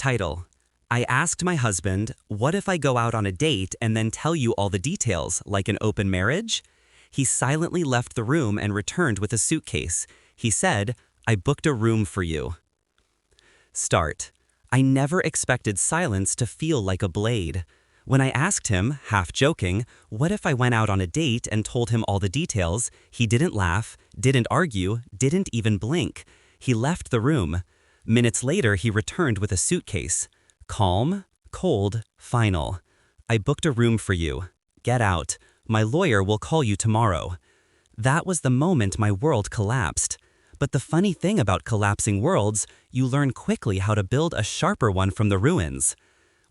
Title: I asked my husband, what if I go out on a date and then tell you all the details, like an open marriage? He silently left the room and returned with a suitcase. He said, I booked a room for you. Start: I never expected silence to feel like a blade. When I asked him, half joking, what if I went out on a date and told him all the details, he didn't laugh, didn't argue, didn't even blink. He left the room. Minutes later, he returned with a suitcase. Calm, cold, final. I booked a room for you. Get out. My lawyer will call you tomorrow. That was the moment my world collapsed. But the funny thing about collapsing worlds, you learn quickly how to build a sharper one from the ruins.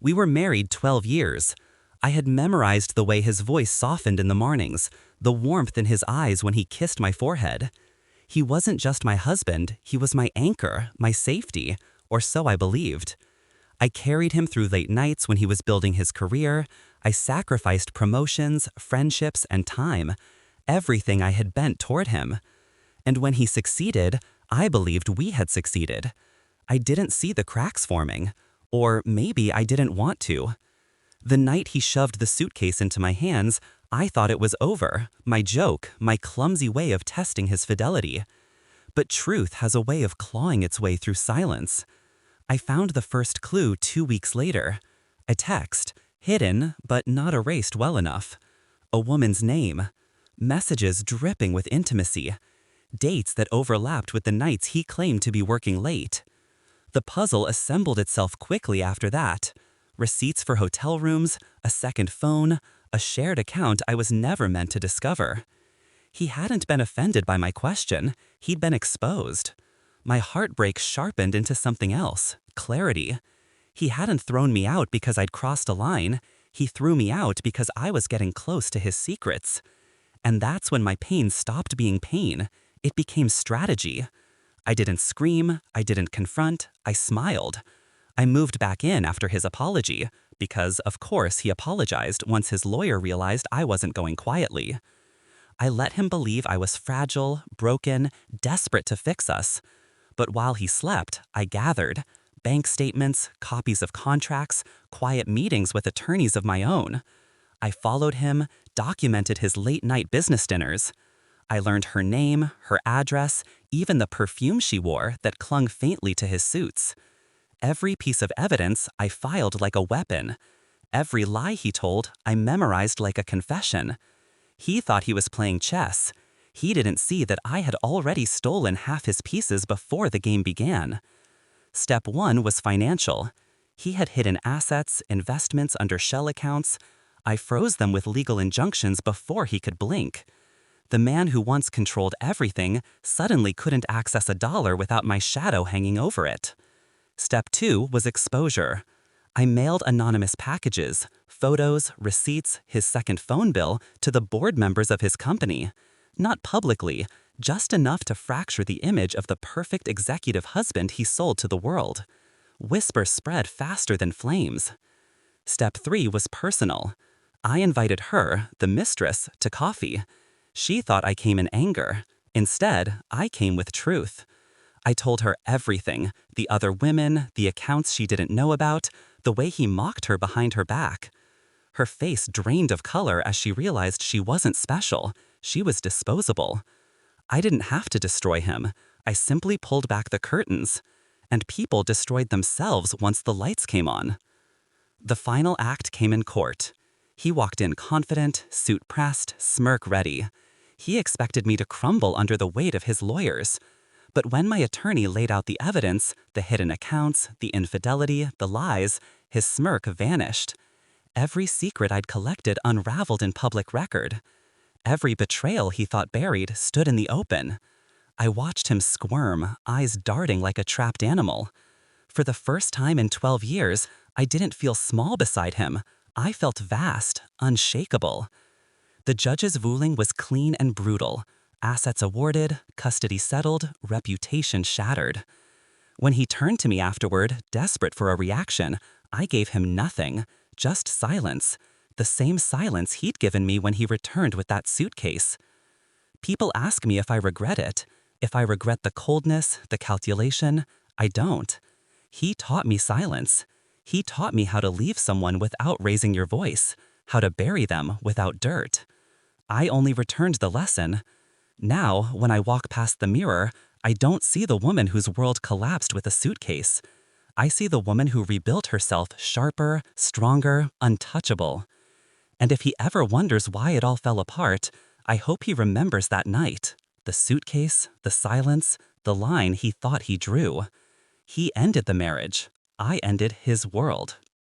We were married 12 years. I had memorized the way his voice softened in the mornings, the warmth in his eyes when he kissed my forehead. He wasn't just my husband, he was my anchor, my safety, or so I believed. I carried him through late nights when he was building his career. I sacrificed promotions, friendships, and time, everything I had bent toward him. And when he succeeded, I believed we had succeeded. I didn't see the cracks forming, or maybe I didn't want to. The night he shoved the suitcase into my hands, I thought it was over, my joke, my clumsy way of testing his fidelity. But truth has a way of clawing its way through silence. I found the first clue 2 weeks later. A text, hidden but not erased well enough. A woman's name. Messages dripping with intimacy. Dates that overlapped with the nights he claimed to be working late. The puzzle assembled itself quickly after that. Receipts for hotel rooms, a second phone, a shared account I was never meant to discover. He hadn't been offended by my question, he'd been exposed. My heartbreak sharpened into something else, clarity. He hadn't thrown me out because I'd crossed a line, he threw me out because I was getting close to his secrets. And that's when my pain stopped being pain, it became strategy. I didn't scream, I didn't confront, I smiled. I moved back in after his apology, because of course he apologized once his lawyer realized I wasn't going quietly. I let him believe I was fragile, broken, desperate to fix us. But while he slept, I gathered bank statements, copies of contracts, quiet meetings with attorneys of my own. I followed him, documented his late-night business dinners. I learned her name, her address, even the perfume she wore that clung faintly to his suits. Every piece of evidence I filed like a weapon. Every lie he told, I memorized like a confession. He thought he was playing chess. He didn't see that I had already stolen half his pieces before the game began. Step 1 was financial. He had hidden assets, investments under shell accounts. I froze them with legal injunctions before he could blink. The man who once controlled everything suddenly couldn't access a dollar without my shadow hanging over it. Step 2 was exposure. I mailed anonymous packages, photos, receipts, his second phone bill to the board members of his company. Not publicly, just enough to fracture the image of the perfect executive husband he sold to the world. Whispers spread faster than flames. Step 3 was personal. I invited her, the mistress, to coffee. She thought I came in anger. Instead, I came with truth. I told her everything, the other women, the accounts she didn't know about, the way he mocked her behind her back. Her face drained of color as she realized she wasn't special. She was disposable. I didn't have to destroy him. I simply pulled back the curtains. And people destroyed themselves once the lights came on. The final act came in court. He walked in confident, suit pressed, smirk ready. He expected me to crumble under the weight of his lawyers. But when my attorney laid out the evidence, the hidden accounts, the infidelity, the lies, his smirk vanished. Every secret I'd collected unraveled in public record. Every betrayal he thought buried stood in the open. I watched him squirm, eyes darting like a trapped animal. For the first time in 12 years, I didn't feel small beside him. I felt vast, unshakable. The judge's ruling was clean and brutal. Assets awarded, custody settled, reputation shattered. When he turned to me afterward, desperate for a reaction, I gave him nothing, just silence. The same silence he'd given me when he returned with that suitcase. People ask me if I regret it. If I regret the coldness, the calculation, I don't. He taught me silence. He taught me how to leave someone without raising your voice, how to bury them without dirt. I only returned the lesson. Now, when I walk past the mirror, I don't see the woman whose world collapsed with a suitcase. I see the woman who rebuilt herself sharper, stronger, untouchable. And if he ever wonders why it all fell apart, I hope he remembers that night. The suitcase, the silence, the line he thought he drew. He ended the marriage. I ended his world.